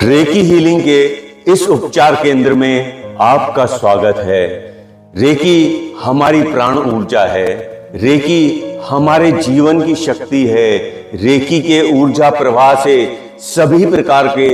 Recce healing के इस उपचार केंद्र में आपका स्वागत है। रेकी हमारी प्राण ऊर्जा है। रेकी हमारे जीवन की शक्ति है। रेकी के ऊर्जा प्रवाह से सभी प्रकार के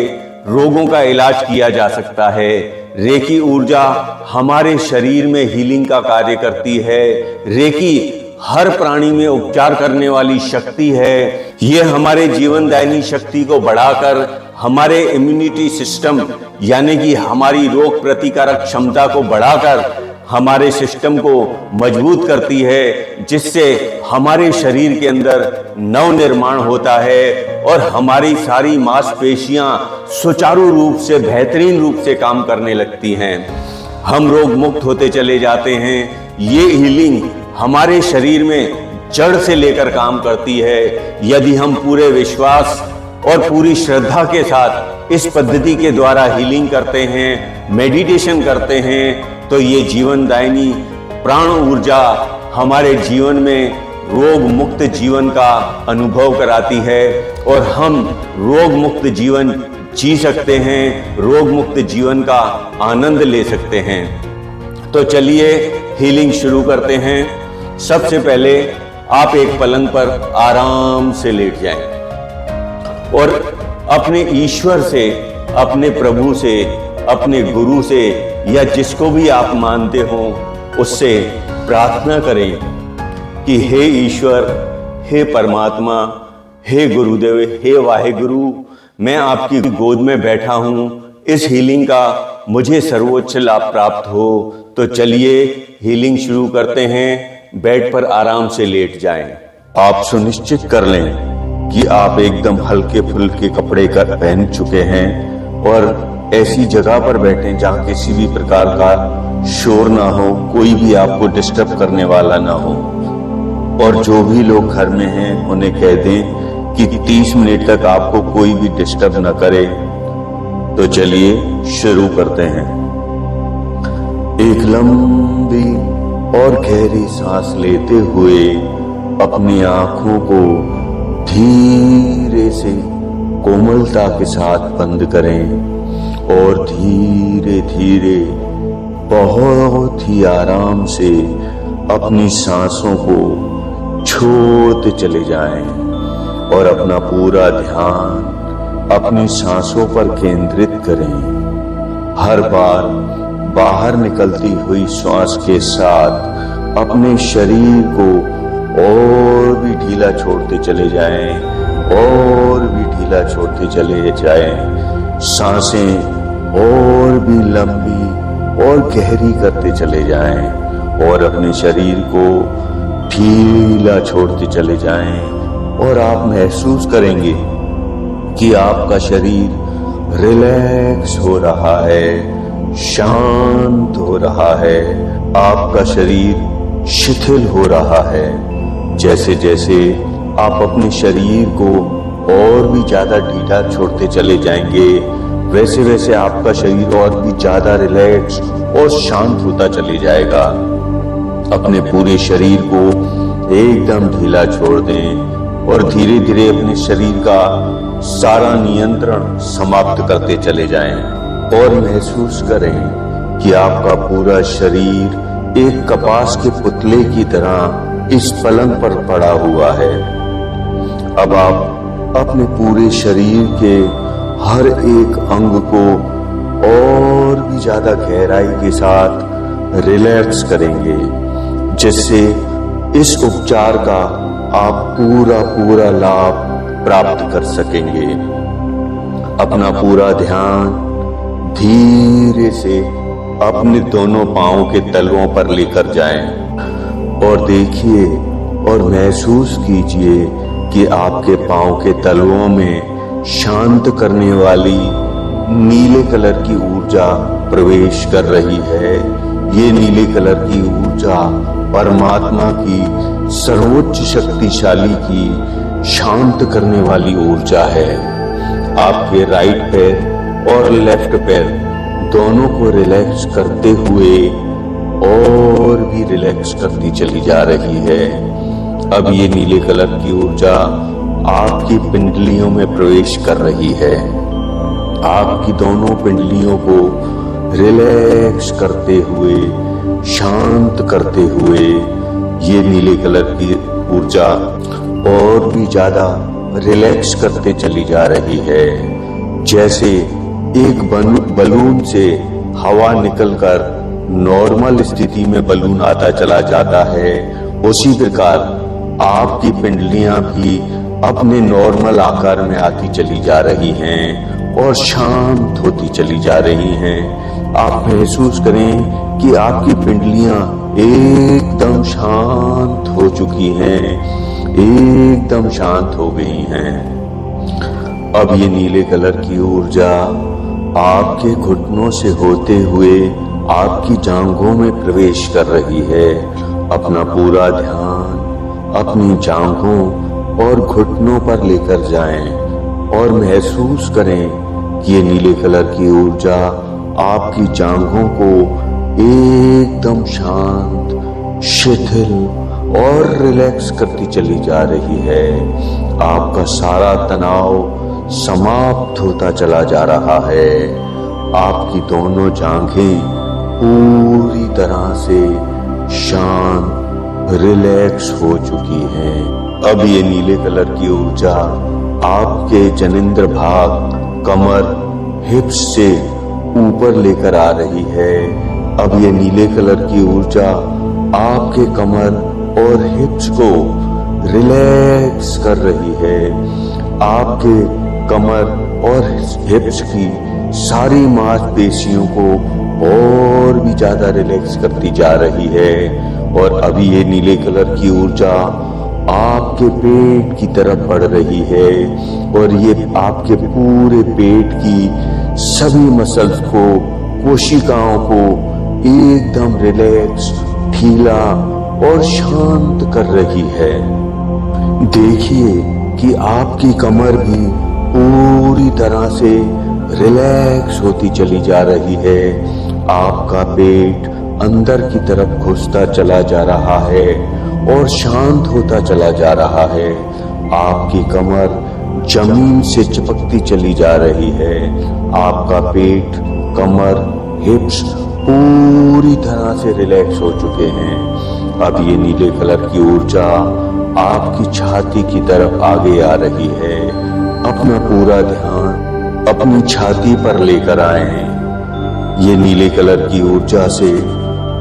रोगों का इलाज किया जा सकता है। रेकी ऊर्जा हमारे शरीर में हीलिंग का कार्य करती है। रेकी हर प्राणी में उपचार करने वाली शक्ति है। यह हमारे जीवनदायिनी शक्ति को बढ़ाकर हमारे इम्यूनिटी सिस्टम यानी कि हमारी रोग प्रतिकारक क्षमता को बढ़ाकर हमारे सिस्टम को मजबूत करती है, जिससे हमारे शरीर के अंदर नव निर्माण होता है और हमारी सारी मांसपेशियां सुचारू रूप से बेहतरीन रूप से काम करने लगती हैं। हम रोग मुक्त होते चले जाते हैं। ये हीलिंग हमारे शरीर में जड़ से लेकर काम करती है। यदि हम पूरे विश्वास और पूरी श्रद्धा के साथ इस पद्धति के द्वारा हीलिंग करते हैं, मेडिटेशन करते हैं, तो ये जीवनदायिनी प्राण ऊर्जा हमारे जीवन में रोग मुक्त जीवन का अनुभव कराती है और हम रोग मुक्त जीवन जी सकते हैं, रोग मुक्त जीवन का आनंद ले सकते हैं। तो चलिए हीलिंग शुरू करते हैं। सबसे पहले आप एक पलंग पर आराम से लेट जाएं और अपने ईश्वर से, अपने प्रभु से, अपने गुरु से या जिसको भी आप मानते हो उससे प्रार्थना करें कि हे ईश्वर, हे परमात्मा, हे गुरुदेव, हे वाहेगुरु, मैं आपकी गोद में बैठा हूं। इस हीलिंग का मुझे सर्वोच्च लाभ प्राप्त हो। तो चलिए हीलिंग शुरू करते हैं। बेड पर आराम से लेट जाएं। आप सुनिश्चित कर लें कि आप एकदम हल्के फुल्के कपड़े पहन चुके हैं और ऐसी जगह पर बैठें जहां किसी भी प्रकार का शोर ना हो, कोई भी आपको डिस्टर्ब करने वाला ना हो। और जो भी लोग घर में हैं उन्हें कह दें कि 30 मिनट तक आपको कोई भी डिस्टर्ब ना करे। तो चलिए शुरू करते हैं। एक लंबी और गहरी सांस लेते हुए अपनी आंखों को धीरे से कोमलता के साथ बंद करें और धीरे धीरे बहुत ही आराम से अपनी सांसों को छोड़ते चले जाएं और अपना पूरा ध्यान अपनी सांसों पर केंद्रित करें। हर बार बाहर निकलती हुई श्वास के साथ अपने शरीर को और भी ढीला छोड़ते चले जाएं और भी ढीला छोड़ते चले जाएं। सांसें और भी लंबी और गहरी करते चले जाएं और अपने शरीर को ढीला छोड़ते चले जाएं और आप महसूस करेंगे कि आपका शरीर रिलैक्स हो रहा है, शांत हो रहा है। आपका शरीर शिथिल हो रहा है। जैसे जैसे आप अपने शरीर को और भी ज्यादा ढीला छोड़ते चले जाएंगे, वैसे वैसे आपका शरीर और भी ज्यादा रिलैक्स और शांत होता चले जाएगा। अपने पूरे शरीर को एकदम ढीला छोड़ दें और धीरे धीरे अपने शरीर का सारा नियंत्रण समाप्त करते चले जाएं और महसूस करें कि आपका पूरा शरीर एक कपास के पुतले की तरह इस पलंग पर पड़ा हुआ है। अब आप अपने पूरे शरीर के हर एक अंग को और भी ज्यादा गहराई के साथ रिलैक्स करेंगे, जिससे इस उपचार का आप पूरा लाभ प्राप्त कर सकेंगे। अपना पूरा ध्यान धीरे से अपने दोनों पांवों के तलवों पर लेकर जाएं और देखिए और महसूस कीजिए कि आपके पांव के तलवों में शांत करने वाली नीले कलर की ऊर्जा प्रवेश कर रही है। ये नीले कलर की ऊर्जा परमात्मा की सर्वोच्च शक्तिशाली की शांत करने वाली ऊर्जा है। आपके राइट पैर और लेफ्ट पैर दोनों को रिलैक्स करते हुए और भी रिलैक्स करती चली जा रही है। अब ये नीले कलर की ऊर्जा आपकी पिंडलियों में प्रवेश कर रही है। आपकी दोनों पिंडलियों को रिलैक्स करते हुए, शांत करते हुए ये नीले कलर की ऊर्जा और भी ज्यादा रिलैक्स करते चली जा रही है। जैसे एक बलून से हवा निकलकर नॉर्मल स्थिति में बलून आता चला जाता है, उसी प्रकार आपकी पिंडलियां भी अपने नॉर्मल आकार में आती चली जा रही हैं और शांत होती चली जा रही हैं। आप महसूस करें कि आपकी पिंडलियां एकदम शांत हो चुकी हैं, एकदम शांत हो गई हैं। अब ये नीले कलर की ऊर्जा आपके घुटनों से होते हुए आपकी जांघों में प्रवेश कर रही है। अपना पूरा ध्यान अपनी जांघों और घुटनों पर लेकर जाएं और महसूस करें कि ये नीले कलर की ऊर्जा आपकी जांघों को एकदम शांत, शिथिल और रिलैक्स करती चली जा रही है। आपका सारा तनाव समाप्त होता चला जा रहा है। आपकी दोनों जांघें पूरी तरह से शांत, रिलैक्स हो चुकी हैं। अब ये नीले कलर की ऊर्जा आपके जनेंद्र भाग, कमर, हिप्स से ऊपर लेकर आ रही है। अब ये नीले कलर की ऊर्जा आपके कमर और हिप्स को रिलैक्स कर रही है। आपके कमर और हिप्स की सारी मांसपेशियों को और भी ज्यादा रिलैक्स करती जा रही है। और अभी ये नीले कलर की ऊर्जा आपके पेट की तरफ बढ़ रही है और ये आपके पूरे पेट की सभी मसल्स को, कोशिकाओं को एकदम रिलैक्स, ढीला और शांत कर रही है। देखिए कि आपकी कमर भी पूरी तरह से रिलैक्स होती चली जा रही है। आपका पेट अंदर की तरफ घुसता चला जा रहा है और शांत होता चला जा रहा है। आपकी कमर जमीन से चिपकती चली जा रही है। आपका पेट, कमर, हिप्स पूरी तरह से रिलैक्स हो चुके हैं। अब ये नीले कलर की ऊर्जा आपकी छाती की तरफ आगे आ रही है। अपना पूरा ध्यान अपनी छाती पर लेकर आए। ये नीले कलर की ऊर्जा से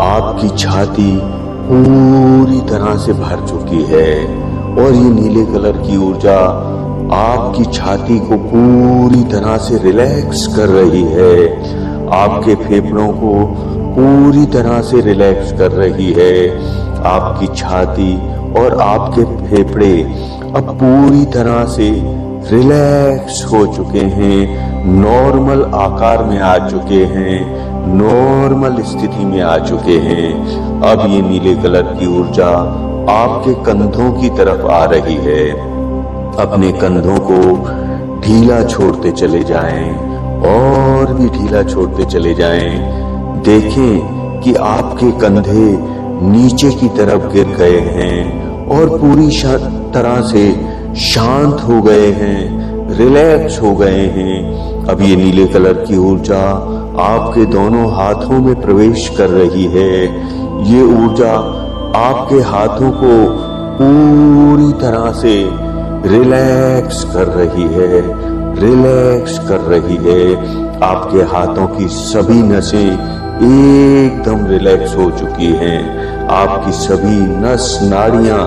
आपकी छाती पूरी तरह से भर चुकी है और ये नीले कलर की ऊर्जा आपकी छाती को पूरी तरह से रिलैक्स कर रही है। आपके फेफड़ों को पूरी तरह से रिलैक्स कर रही है। आपकी छाती और आपके फेफड़े अब पूरी तरह से रिलैक्स हो चुके हैं, नॉर्मल आकार में आ चुके हैं, नॉर्मल स्थिति में आ चुके हैं। अब ये नीले कलर की ऊर्जा आपके कंधों की तरफ आ रही है। अपने कंधों को ढीला छोड़ते चले जाएं और भी ढीला छोड़ते चले जाएं। देखें कि आपके कंधे नीचे की तरफ गिर गए हैं और पूरी तरह से शांत हो गए हैं, रिलैक्स हो गए हैं। अब ये नीले कलर की ऊर्जा आपके दोनों हाथों में प्रवेश कर रही है। ये ऊर्जा आपके हाथों को पूरी तरह से रिलैक्स कर रही है, रिलैक्स कर रही है। आपके हाथों की सभी नसें एकदम रिलैक्स हो चुकी हैं। आपकी सभी नस नाड़ियां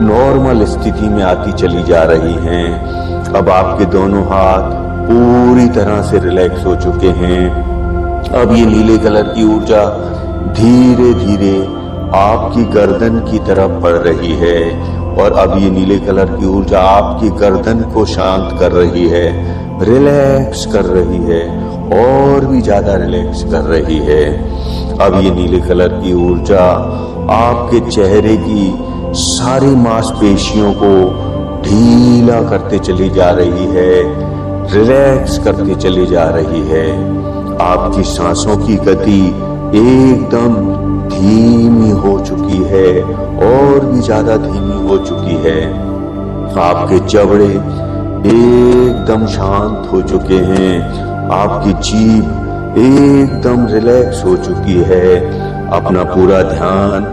नॉर्मल स्थिति में आती चली जा रही हैं। अब आपके दोनों हाथ पूरी तरह से रिलैक्स हो चुके हैं। अब ये नीले कलर की ऊर्जा धीरे धीरे आपकी गर्दन की तरफ बढ़ रही है और अब ये नीले कलर की ऊर्जा आपकी गर्दन को शांत कर रही है, रिलैक्स कर रही है और भी ज्यादा रिलैक्स कर रही है। अब ये नीले कलर की ऊर्जा आपके चेहरे की सारी मांसपेशियों को ढीला करते चली जा रही है, रिलैक्स करते चली जा रही है। आपकी सांसों की गति एकदम धीमी हो चुकी है और भी ज्यादा धीमी हो चुकी है। आपके जबड़े एकदम शांत हो चुके हैं। आपकी जीभ एकदम रिलैक्स हो चुकी है। अपना पूरा ध्यान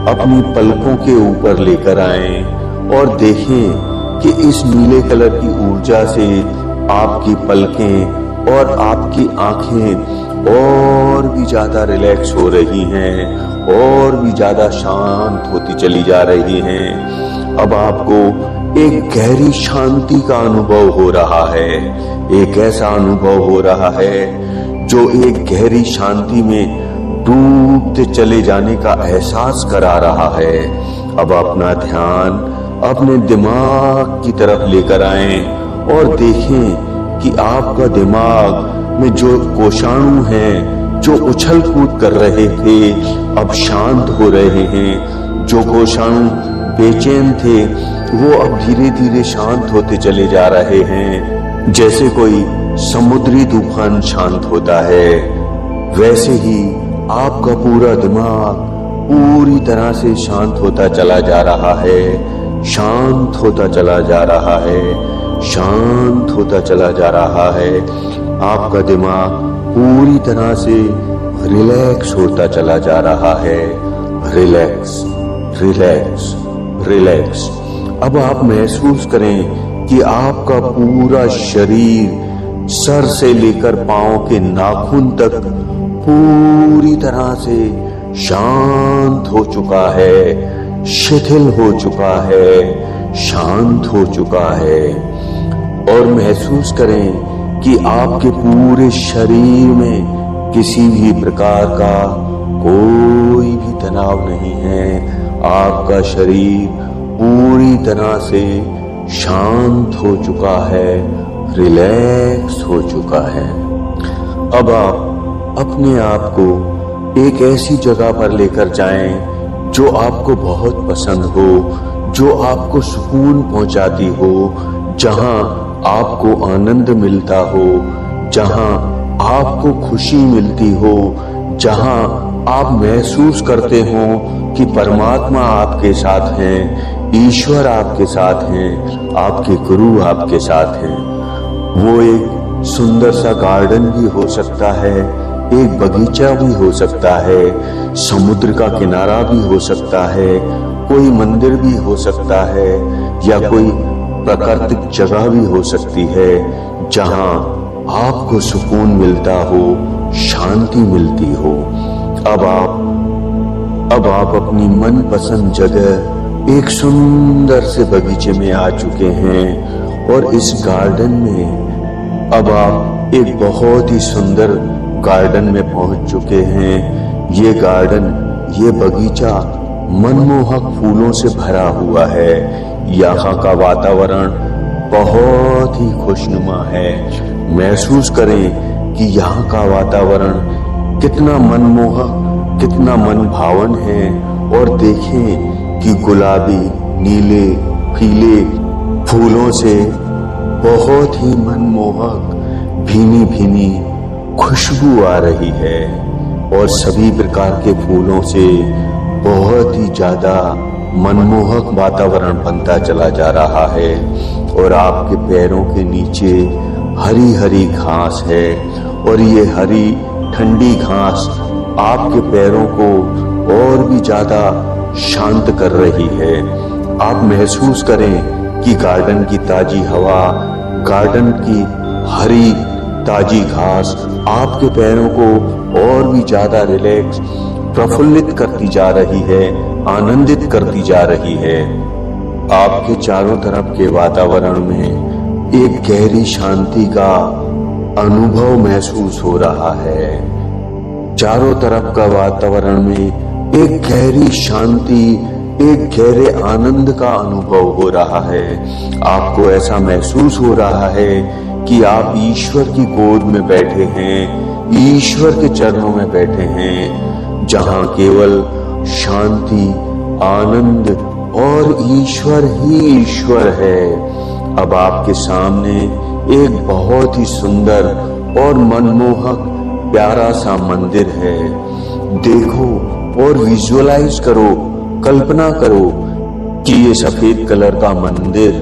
अपनी पलकों के ऊपर लेकर आएं और देखें कि इस नीले कलर की ऊर्जा से आपकी पलकें और आपकी आंखें और भी ज्यादा रिलैक्स हो रही हैं और भी ज्यादा शांत होती चली जा रही हैं। अब आपको एक गहरी शांति का अनुभव हो रहा है। एक ऐसा अनुभव हो रहा है जो एक गहरी शांति में डूबते चले जाने का एहसास करा रहा है। अब अपना ध्यान अपने दिमाग की तरफ लेकर आएं और देखें कि आपका दिमाग में जो कोषाणु हैं, जो उछल कूद कर रहे थे, अब शांत हो रहे हैं। जो कोषाणु बेचैन थे वो अब धीरे धीरे शांत होते चले जा रहे हैं। जैसे कोई समुद्री तूफान शांत होता है, वैसे ही आपका पूरा दिमाग पूरी तरह से शांत होता चला जा रहा है, शांत होता चला जा रहा है, शांत होता चला जा रहा है। आपका दिमाग पूरी तरह से रिलैक्स होता चला जा रहा है। Relax, relax, relax. अब आप महसूस करें कि आपका पूरा शरीर सर से लेकर पांव के नाखून तक पूरी तरह से शांत हो चुका है, शिथिल हो चुका है, शांत हो चुका है। और महसूस करें कि आपके पूरे शरीर में किसी भी प्रकार का कोई भी तनाव नहीं है। आपका शरीर पूरी तरह से शांत हो चुका है, रिलैक्स हो चुका है। अब आप अपने आप को एक ऐसी जगह पर लेकर जाएं जो आपको बहुत पसंद हो, जो आपको सुकून पहुंचाती हो, जहां आपको आनंद मिलता हो, जहां आपको खुशी मिलती हो, जहां आप महसूस करते हो कि परमात्मा आपके साथ हैं, ईश्वर आपके साथ हैं, आपके गुरु आपके साथ हैं। वो एक सुंदर सा गार्डन भी हो सकता है, एक बगीचा भी हो सकता है, समुद्र का किनारा भी हो सकता है, कोई मंदिर भी हो सकता है, या कोई प्राकृतिक जगह भी हो सकती है जहां आपको सुकून मिलता हो, शांति मिलती हो। अब आप अपनी मनपसंद जगह एक सुंदर से बगीचे में आ चुके हैं और इस गार्डन में अब आप एक बहुत ही सुंदर गार्डन में पहुंच चुके हैं। ये गार्डन, ये बगीचा मनमोहक फूलों से भरा हुआ है। यहाँ का वातावरण बहुत ही खुशनुमा है। महसूस करें कि यहाँ का वातावरण कितना मनमोहक, कितना मनभावन है। और देखें कि गुलाबी, नीले, पीले फूलों से बहुत ही मनमोहक भीनी भीनी खुशबू आ रही है और सभी प्रकार के फूलों से बहुत ही ज्यादा मनमोहक वातावरण बनता चला जा रहा है। और आपके पैरों के नीचे हरी हरी घास है और ये हरी ठंडी घास आपके पैरों को और भी ज्यादा शांत कर रही है। आप महसूस करें कि गार्डन की ताजी हवा, गार्डन की हरी ताजी घास आपके पैरों को और भी ज्यादा रिलैक्स, प्रफुल्लित करती जा रही है, आनंदित करती जा रही है। आपके चारों तरफ के वातावरण में एक गहरी शांति का अनुभव महसूस हो रहा है। चारों तरफ का वातावरण में एक गहरी शांति, एक गहरे आनंद का अनुभव हो रहा है। आपको ऐसा महसूस हो रहा है कि आप ईश्वर की गोद में बैठे हैं, ईश्वर के चरणों में बैठे हैं, जहां केवल शांति, आनंद और ईश्वर ही ईश्वर है। अब आपके सामने एक बहुत ही सुंदर और मनमोहक प्यारा सा मंदिर है। देखो और विजुअलाइज करो, कल्पना करो कि ये सफेद कलर का मंदिर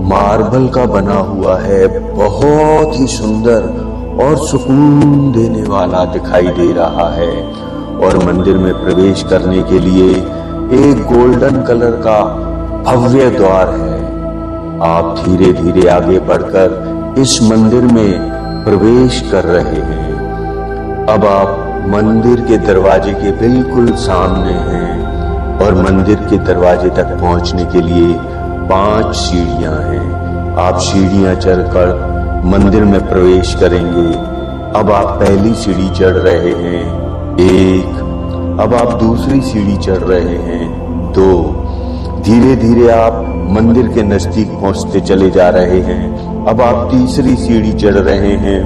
मार्बल का बना हुआ है, बहुत ही सुंदर और सुकून देने वाला दिखाई दे रहा है। और मंदिर में प्रवेश करने के लिए एक गोल्डन कलर का भव्य द्वार है। आप धीरे धीरे आगे बढ़कर इस मंदिर में प्रवेश कर रहे हैं। अब आप मंदिर के दरवाजे के बिल्कुल सामने हैं और मंदिर के दरवाजे तक पहुंचने के लिए 5 सीढ़ियां हैं। आप सीढ़ियां चढ़कर मंदिर में प्रवेश करेंगे। अब आप पहली सीढ़ी चढ़ रहे हैं, 1। अब आप दूसरी सीढ़ी चढ़ रहे हैं, 2। धीरे धीरे आप मंदिर के नजदीक पहुंचते चले जा रहे हैं। अब आप तीसरी सीढ़ी चढ़ रहे हैं।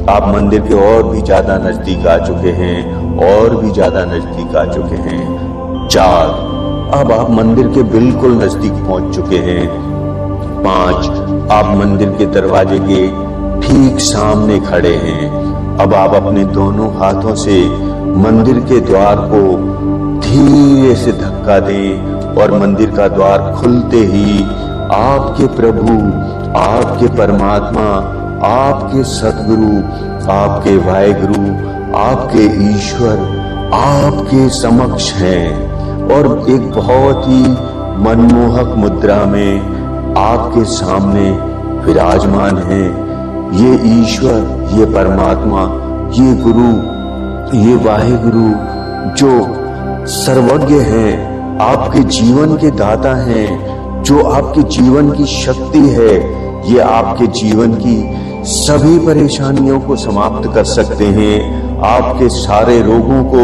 आप मंदिर के और भी ज्यादा नजदीक आ चुके हैं, और भी ज्यादा नजदीक आ चुके हैं। 4। अब आप मंदिर के बिल्कुल नजदीक पहुंच चुके हैं। 5। आप मंदिर के दरवाजे के ठीक सामने खड़े हैं। अब आप अपने दोनों हाथों से मंदिर के द्वार को धीरे से धक्का दें और मंदिर का द्वार खुलते ही आपके प्रभु, आपके परमात्मा, आपके सतगुरु, आपके वाहेगुरु, आपके ईश्वर आपके समक्ष हैं और एक बहुत ही मनमोहक मुद्रा में आपके सामने विराजमान हैं। ये ईश्वर, ये परमात्मा, ये गुरु, ये वाहेगुरु जो सर्वज्ञ हैं, आपके जीवन के दाता हैं, जो आपके जीवन की शक्ति है। ये आपके जीवन की सभी परेशानियों को समाप्त कर सकते हैं, आपके सारे रोगों को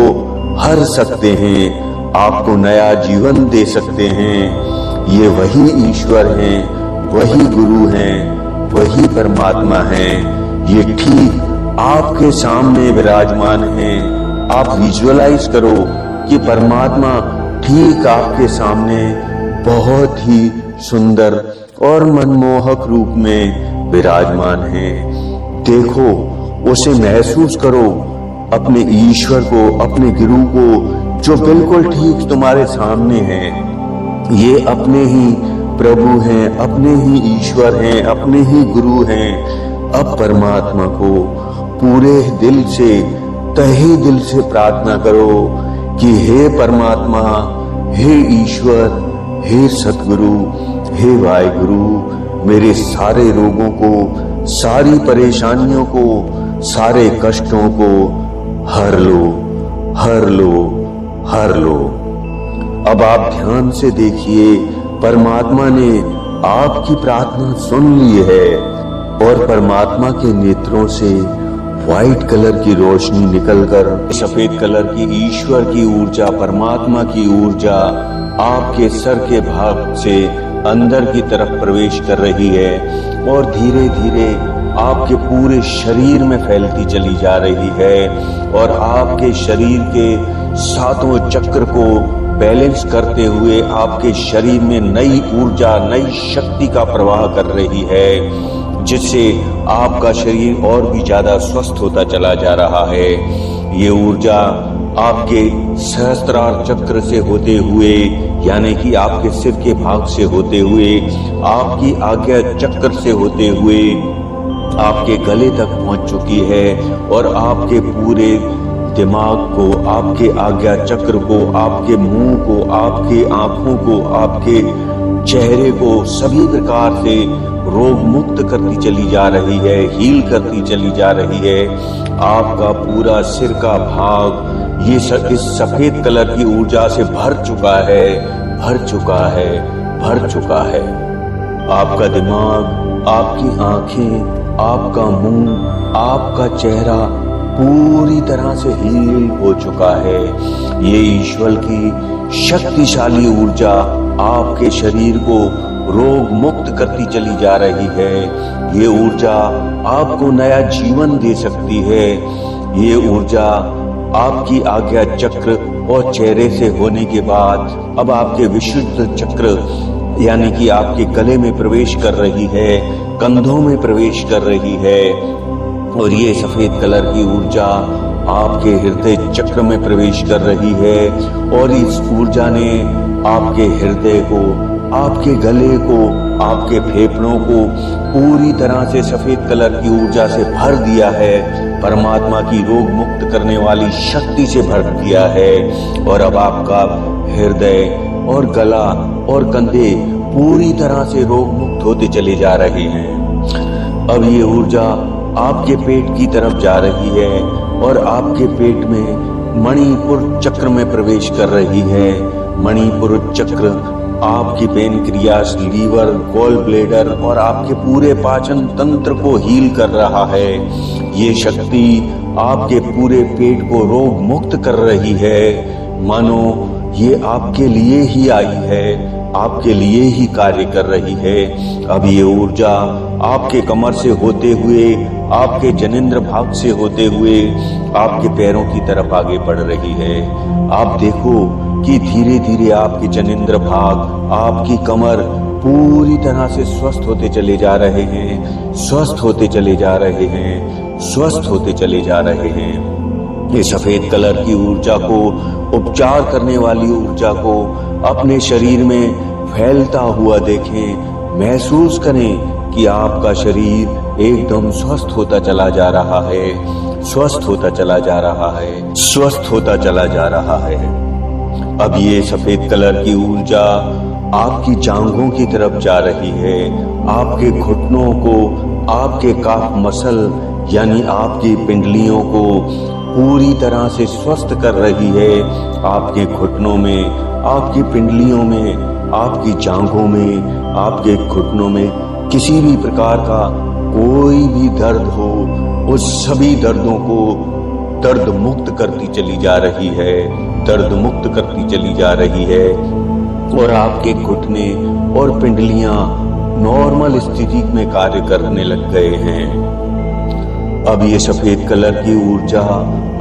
हर सकते हैं, आपको नया जीवन दे सकते हैं। ये वही ईश्वर हैं, वही गुरु हैं, वही परमात्मा हैं। ये ठीक आपके सामने विराजमान हैं। आप विजुअलाइज करो कि परमात्मा ठीक आपके सामने बहुत ही सुंदर और मनमोहक रूप में विराजमान है। देखो, उसे महसूस करो, अपने ईश्वर को, अपने गुरु को, जो बिल्कुल ठीक तुम्हारे सामने है। ये अपने ही प्रभु हैं, अपने ही ईश्वर हैं, अपने ही गुरु हैं। अब परमात्मा को पूरे दिल से, तहे दिल से प्रार्थना करो कि हे परमात्मा, हे ईश्वर, हे सतगुरु, हे वाहेगुरु, मेरे सारे रोगों को, सारी परेशानियों को, सारे कष्टों को हर लो, हर लो, हर लो। अब आप ध्यान से देखिए, परमात्मा ने आपकी प्रार्थना सुन ली है और परमात्मा के नेत्रों से व्हाइट कलर की रोशनी निकलकर सफेद कलर की ईश्वर की ऊर्जा, परमात्मा की ऊर्जा आपके सर के भाग से अंदर की तरफ प्रवेश कर रही है और धीरे धीरे आपके पूरे शरीर में फैलती चली जा रही है और आपके शरीर के 7 चक्र को बैलेंस करते हुए आपके शरीर में नई ऊर्जा, नई शक्ति का प्रवाह कर रही है, जिससे आपका शरीर और भी ज्यादा स्वस्थ होता चला जा रहा है। ये ऊर्जा आपके सहस्त्रार चक्र से होते हुए, यानी कि आपके सिर के भाग से होते हुए, आपकी आज्ञा चक्र से होते हुए आपके गले तक पहुंच चुकी है और आपके पूरे दिमाग को, आपके आज्ञा चक्र को, आपके मुंह को, आपके आंखों को, आपके चेहरे को सभी प्रकार से रोग मुक्त करती चली जा रही है, हील करती चली जा रही है। आपका पूरा सिर का भाग ये इस सफेद कलर की ऊर्जा से भर चुका है, भर चुका है, भर चुका है। आपका दिमाग, आपकी आंखें, आपका मुंह, आपका चेहरा पूरी तरह से हील हो चुका है। ये ईश्वर की शक्तिशाली ऊर्जा आपके शरीर को रोग मुक्त करती चली जा रही है। ये ऊर्जा आपको नया जीवन दे सकती है। ये ऊर्जा आपकी आज्ञा चक्र और चेहरे से होने के बाद अब आपके विशुद्ध चक्र यानी कि आपके गले में प्रवेश कर रही है, कंधों में प्रवेश कर रही है और ये सफेद कलर की ऊर्जा आपके हृदय चक्र में प्रवेश कर रही है और इस ऊर्जा ने आपके हृदय को, आपके गले को, आपके फेफड़ों को पूरी तरह से सफेद कलर की ऊर्जा से भर दिया है, परमात्मा की रोग मुक्त करने वाली शक्ति से भर दिया है। और अब आपका हृदय और गला और कंधे पूरी तरह से रोग मुक्त होते चले जा रहे हैं। अब ये ऊर्जा आपके पेट की तरफ जा रही है और आपके पेट में मणिपुर चक्र में प्रवेश कर रही है। मणिपुर चक्र आपकी पेनक्रियास, लीवर, गॉल ब्लैडर और आपके पूरे पाचन तंत्र को हील कर रहा है। ये शक्ति आपके पूरे पेट को रोग मुक्त कर रही है। मानो ये आपके लिए ही आई है, आपके लिए ही कार्य कर रही है। अब ये ऊर्जा आपके कमर से होते हुए, आपके जनेंद्र भाग से होते हुए आपके पैरों की तरफ आगे बढ़ रही है। आप देखो कि धीरे धीरे आपके जनेंद्र भाग, आपकी कमर पूरी तरह से स्वस्थ होते चले जा रहे हैं, स्वस्थ होते चले जा रहे हैं, स्वस्थ होते चले जा रहे हैं। ये सफेद कलर की ऊर्जा को, उपचार करने वाली ऊर्जा को अपने शरीर में फैलता हुआ देखें, महसूस करें कि आपका शरीर एकदम स्वस्थ होता चला जा रहा है, स्वस्थ होता चला जा रहा है, स्वस्थ होता चला जा रहा है। अब ये सफेद कलर की ऊर्जा आपकी जांघों की तरफ जा रही है, आपके घुटनों को, आपके काफ मसल यानी आपकी पिंडलियों को पूरी तरह से स्वस्थ कर रही है। आपके घुटनों में, आपकी पिंडलियों में, आपकी जांघों में, आपके घुटनों में किसी भी प्रकार का कोई भी दर्द हो, उस सभी दर्दों को दर्द मुक्त करती चली जा रही है, दर्द मुक्त करती चली जा रही है। और आपके घुटने और पिंडलियां नॉर्मल स्थिति में कार्य करने लग गए हैं। अब ये सफेद कलर की ऊर्जा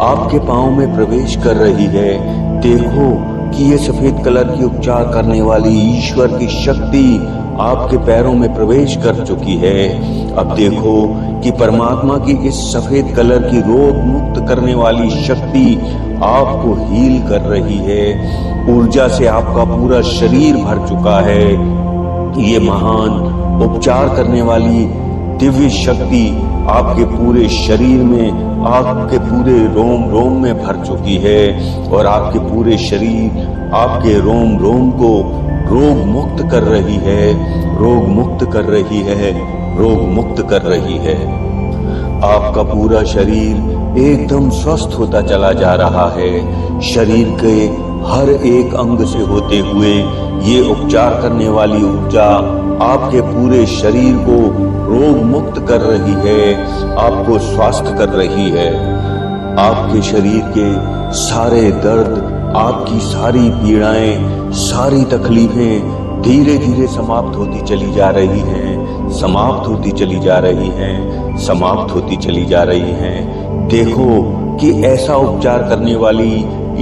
आपके पांव में प्रवेश कर रही है। देखो कि ये सफेद कलर की उपचार करने वाली ईश्वर की शक्ति आपके पैरों में प्रवेश कर चुकी है। अब देखो कि परमात्मा की इस सफेद कलर की रोग मुक्त करने वाली शक्ति आपको हील कर रही है। ऊर्जा से आपका पूरा शरीर भर चुका है। ये महान उपचार करने वाली दिव्य शक्ति आपके पूरे शरीर में, आपके पूरे रोम रोम में भर चुकी है और आपके पूरे शरीर, आपके रोम रोम को रोग मुक्त कर रही है, रोग मुक्त कर रही है, रोग मुक्त कर रही है। आपका पूरा शरीर एकदम स्वस्थ होता चला जा रहा है। शरीर के हर एक अंग से होते हुए ये उपचार करने वाली ऊर्जा आपके पूरे शरीर को रोग मुक्त कर रही है, आपको स्वास्थ्य कर रही है। आपके शरीर के सारे दर्द, आपकी सारी पीड़ाएं, सारी तकलीफें धीरे धीरे समाप्त होती चली जा रही हैं, समाप्त होती चली जा रही हैं, समाप्त होती चली जा रही हैं। देखो कि ऐसा उपचार करने वाली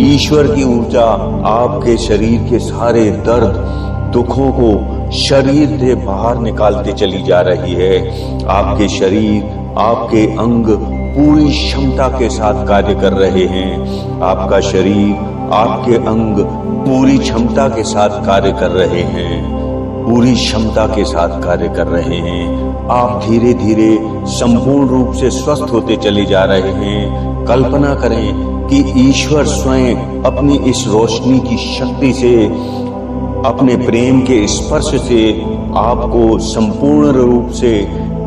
ईश्वर की ऊर्जा आपके शरीर के सारे दर्द, दुखों को शरीर से बाहर निकालते चली जा रही है। आपके शरीर, आपके अंग पूरी क्षमता के साथ कार्य कर रहे हैं। आपका शरीर, आपके अंग पूरी क्षमता के साथ कार्य कर रहे हैं, पूरी क्षमता के साथ कार्य कर रहे हैं। आप धीरे धीरे संपूर्ण रूप से स्वस्थ होते चले जा रहे हैं। कल्पना करें कि ईश्वर स्वयं अपनी इस रोशनी की शक्ति से, अपने प्रेम के स्पर्श से आपको संपूर्ण रूप से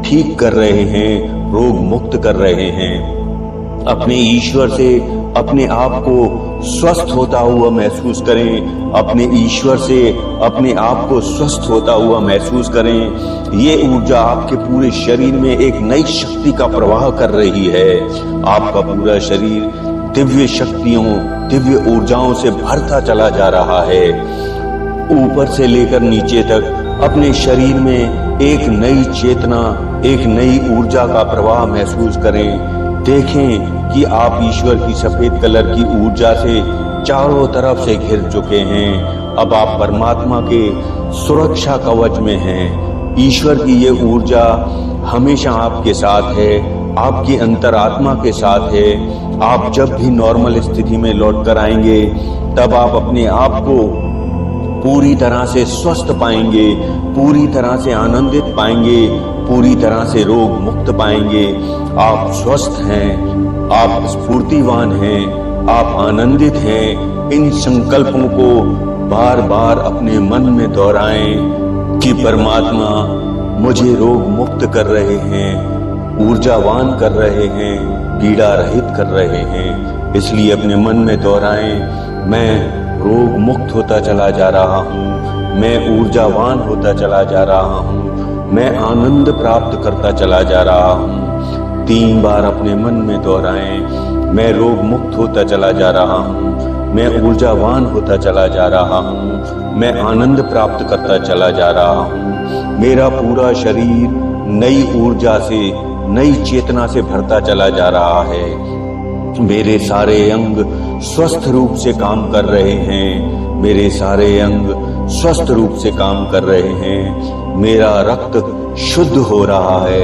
ठीक कर रहे हैं, रोग मुक्त कर रहे हैं। अपने ईश्वर से अपने आप को स्वस्थ होता हुआ महसूस करें, अपने ईश्वर से अपने आप को स्वस्थ होता हुआ महसूस करें। ये ऊर्जा आपके पूरे शरीर में एक नई शक्ति का प्रवाह कर रही है। आपका पूरा शरीर दिव्य शक्तियों, दिव्य ऊर्जाओं से भरता चला जा रहा है। ऊपर से लेकर नीचे तक अपने शरीर में एक नई चेतना, एक नई ऊर्जा का प्रवाह महसूस करें। देखें कि आप ईश्वर की सफेद कलर की ऊर्जा से चारों तरफ से घिर चुके हैं। अब आप परमात्मा के सुरक्षा कवच में हैं। ईश्वर की ये ऊर्जा हमेशा आपके साथ है, आपकी अंतरात्मा के साथ है। आप जब भी नॉर्मल स्थिति में लौट कर आएंगे, तब आप अपने आप को पूरी तरह से स्वस्थ पाएंगे, पूरी तरह से आनंदित पाएंगे, पूरी तरह से रोग मुक्त पाएंगे। आप स्वस्थ हैं, आप स्फूर्तिवान हैं, आप आनंदित हैं। इन संकल्पों को बार बार अपने मन में दोहराएं कि परमात्मा मुझे रोग मुक्त कर रहे हैं, ऊर्जावान कर रहे हैं, पीड़ा रहित कर रहे हैं। इसलिए अपने मन में दोहराएं, मैं रोग मुक्त होता चला जा रहा हूँ, मैं ऊर्जावान होता चला जा रहा हूँ, मैं आनंद प्राप्त करता चला जा रहा हूँ। 3 बार अपने मन में दोहराएं, मैं रोग मुक्त होता चला जा रहा हूँ, मैं ऊर्जावान होता चला जा रहा हूँ, मैं आनंद प्राप्त करता चला जा रहा हूँ। मेरा पूरा शरीर नई ऊर्जा से, नई चेतना से भरता चला जा रहा है। मेरे सारे अंग स्वस्थ रूप से काम कर रहे हैं, मेरे सारे अंग स्वस्थ रूप से काम कर रहे हैं। मेरा रक्त शुद्ध हो रहा है,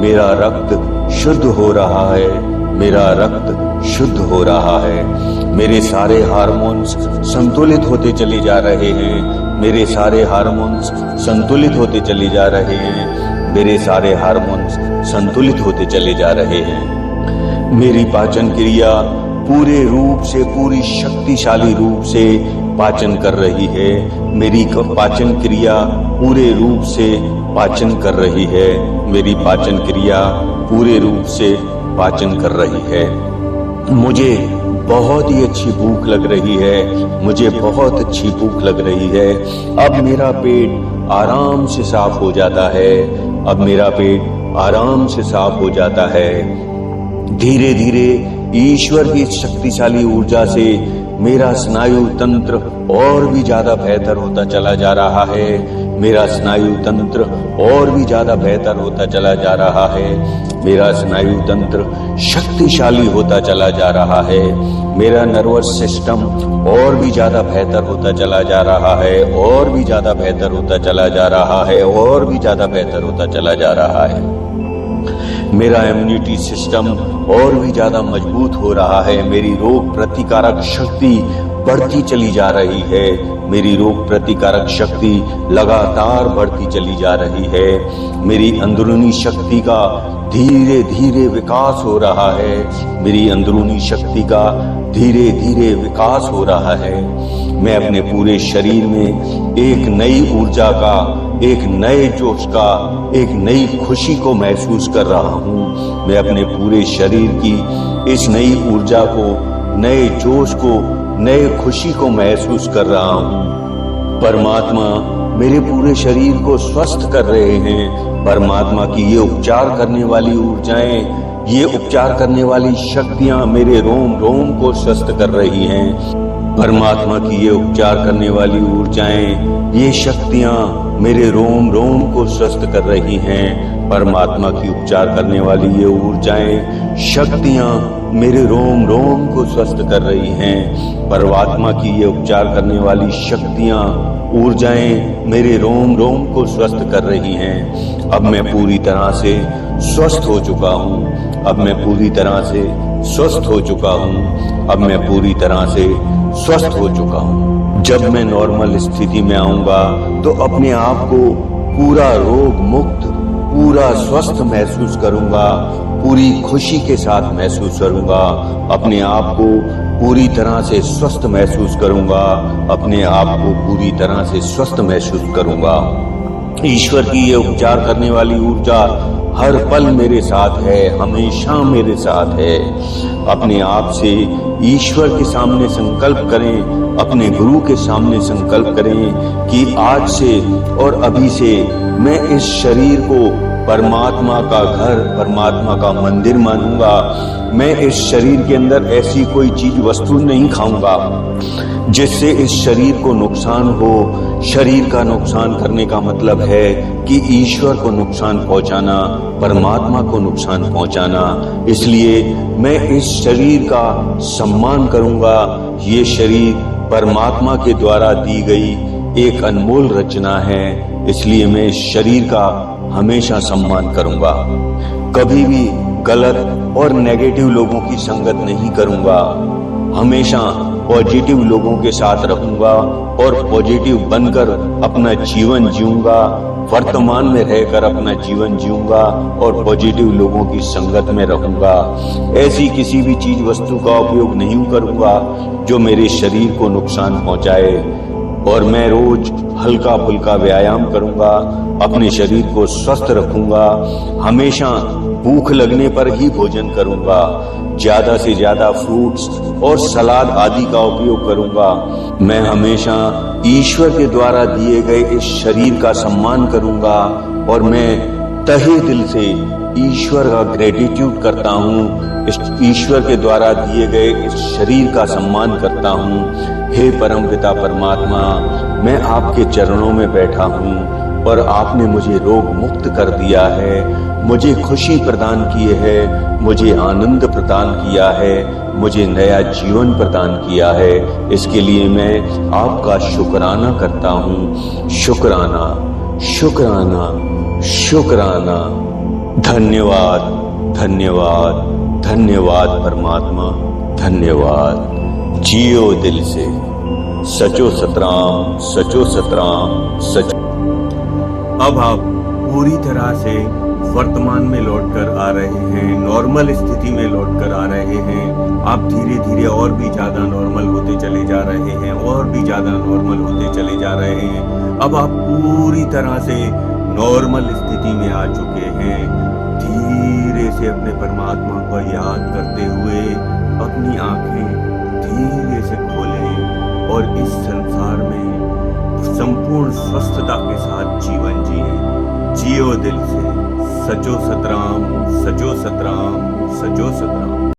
मेरा रक्त शुद्ध हो रहा है, मेरा रक्त शुद्ध हो रहा है। मेरे सारे हार्मोन्स संतुलित होते चले जा रहे हैं, मेरे सारे हार्मोन्स संतुलित होते चले जा रहे हैं, मेरे सारे हार्मोन्स संतुलित होते चले जा रहे हैं। मेरी पाचन क्रिया पूरे रूप से, पूरी शक्तिशाली रूप से पाचन कर रही है। मेरी पाचन क्रिया पूरे रूप से पाचन कर रही है, मेरी पाचन क्रिया पूरे रूप से पाचन कर रही है। मुझे बहुत ही अच्छी भूख लग रही है, मुझे बहुत अच्छी भूख लग रही है। अब मेरा पेट आराम से साफ हो जाता है, अब मेरा पेट आराम से साफ हो जाता है। धीरे धीरे ईश्वर की शक्तिशाली ऊर्जा से मेरा स्नायु तंत्र और भी ज्यादा बेहतर होता चला जा रहा है, मेरा स्नायु तंत्र और भी ज्यादा बेहतर होता चला जा रहा है, मेरा स्नायु तंत्र शक्तिशाली होता चला जा रहा है। मेरा नर्वस सिस्टम और भी ज्यादा बेहतर होता चला जा रहा है, और भी ज्यादा बेहतर होता चला जा रहा है, और भी ज्यादा बेहतर होता चला जा रहा है। मेरा इम्यूनिटी सिस्टम और भी ज्यादा मजबूत हो रहा है, मेरी रोग प्रतिकारक शक्ति बढ़ती चली जा रही है, मेरी रोग प्रतिकारक शक्ति लगातार बढ़ती चली जा रही है। मेरी अंदरूनी शक्ति का धीरे धीरे विकास हो रहा है, मेरी अंदरूनी शक्ति का धीरे धीरे विकास हो रहा है। मैं अपने पूरे शरीर में एक नई ऊर्जा का, एक नए जोश का, एक नई खुशी को महसूस कर रहा हूँ। मैं अपने पूरे शरीर की इस नई ऊर्जा को, नए जोश को, नए खुशी को महसूस कर रहा हूँ। परमात्मा मेरे पूरे शरीर को स्वस्थ कर रहे हैं। परमात्मा की ये उपचार करने वाली ऊर्जाएं, ये उपचार करने वाली शक्तियां मेरे रोम रोम को स्वस्थ कर रही हैं। परमात्मा की ये उपचार करने वाली ऊर्जाएं, ये शक्तियां मेरे रोम रोम को स्वस्थ कर रही हैं। परमात्मा की उपचार करने वाली ये ऊर्जाएं, शक्तियां मेरे रोम रोम को स्वस्थ कर रही हैं। परमात्मा की ये उपचार करने वाली शक्तियां, ऊर्जाएं मेरे रोम रोम को स्वस्थ कर रही हैं। अब मैं पूरी तरह से स्वस्थ हो चुका हूँ, अब मैं पूरी तरह से स्वस्थ हो चुका हूँ, अब मैं पूरी तरह से स्वस्थ हो चुका हूँ। जब मैं नॉर्मल स्थिति में आऊंगा तो अपने आप को पूरा रोग मुक्त, पूरा स्वस्थ महसूस करूंगा, पूरी खुशी के साथ महसूस करूंगा, अपने आप को पूरी तरह से स्वस्थ महसूस करूंगा, अपने आप को पूरी तरह से स्वस्थ महसूस करूंगा। ईश्वर की ये उपचार करने वाली ऊर्जा हर पल मेरे साथ है, हमेशा मेरे साथ है। अपने आप से ईश्वर के सामने संकल्प करें, अपने गुरु के सामने संकल्प करें कि आज से और अभी से मैं इस शरीर को परमात्मा का घर, परमात्मा का मंदिर मानूंगा। मैं इस शरीर के अंदर ऐसी कोई चीज, वस्तु नहीं खाऊंगा जिससे इस शरीर को नुकसान हो। शरीर का नुकसान करने का मतलब है कि ईश्वर को नुकसान पहुंचाना, परमात्मा को नुकसान पहुंचाना। इसलिए मैं इस शरीर का सम्मान करूंगा। ये शरीर परमात्मा के द्वारा दी गई एक अनमोल रचना है, इसलिए मैं इस शरीर का हमेशा सम्मान करूंगा। कभी भी गलत और नेगेटिव लोगों की संगत नहीं करूंगा। हमेशा पॉजिटिव लोगों के साथ रहूंगा और पॉजिटिव बनकर अपना जीवन जीऊंगा। वर्तमान में रहकर अपना जीवन जीऊंगा और पॉजिटिव लोगों की संगत में रहूंगा। ऐसी किसी भी चीज वस्तु का उपयोग नहीं करूंगा जो मेरे शरीर को नुकसान पहुंचाए। और मैं रोज हल्का फुल्का व्यायाम करूंगा, अपने शरीर को स्वस्थ रखूंगा। हमेशा भूख लगने पर ही भोजन करूंगा। ज्यादा से ज्यादा फ्रूट्स और सलाद आदि का उपयोग करूंगा। मैं हमेशा ईश्वर के द्वारा दिए गए इस शरीर का सम्मान करूंगा और मैं तहे दिल से ईश्वर का ग्रेटिट्यूड करता हूँ। इस ईश्वर के द्वारा दिए गए इस शरीर का सम्मान करता हूँ। हे परमपिता परमात्मा, मैं आपके चरणों में बैठा हूँ और आपने मुझे रोग मुक्त कर दिया है, मुझे खुशी प्रदान की है, मुझे आनंद प्रदान किया है, मुझे नया जीवन प्रदान किया है। इसके लिए मैं आपका शुक्राना करता हूँ। शुक्राना, शुक्राना, शुक्राना। धन्यवाद, धन्यवाद, धन्यवाद परमात्मा, धन्यवाद। जियो दिल से, सचो सतराम, सचो सतराम, सच। अब आप पूरी तरह से वर्तमान में लौटकर आ रहे हैं, नॉर्मल स्थिति में लौटकर आ रहे हैं। आप धीरे धीरे और भी ज्यादा नॉर्मल होते चले जा रहे हैं, और भी ज्यादा नॉर्मल होते चले जा रहे हैं। अब आप पूरी तरह से नॉर्मल स्थिति में आ चुके हैं। धीरे से अपने परमात्मा को याद करते हुए अपनी आंखें धीरे से खोलें और इस संसार में संपूर्ण स्वस्थता के साथ जीवन जिए। जियो दिल से, सचो सतराम, सचो सतराम, सचो सतराम।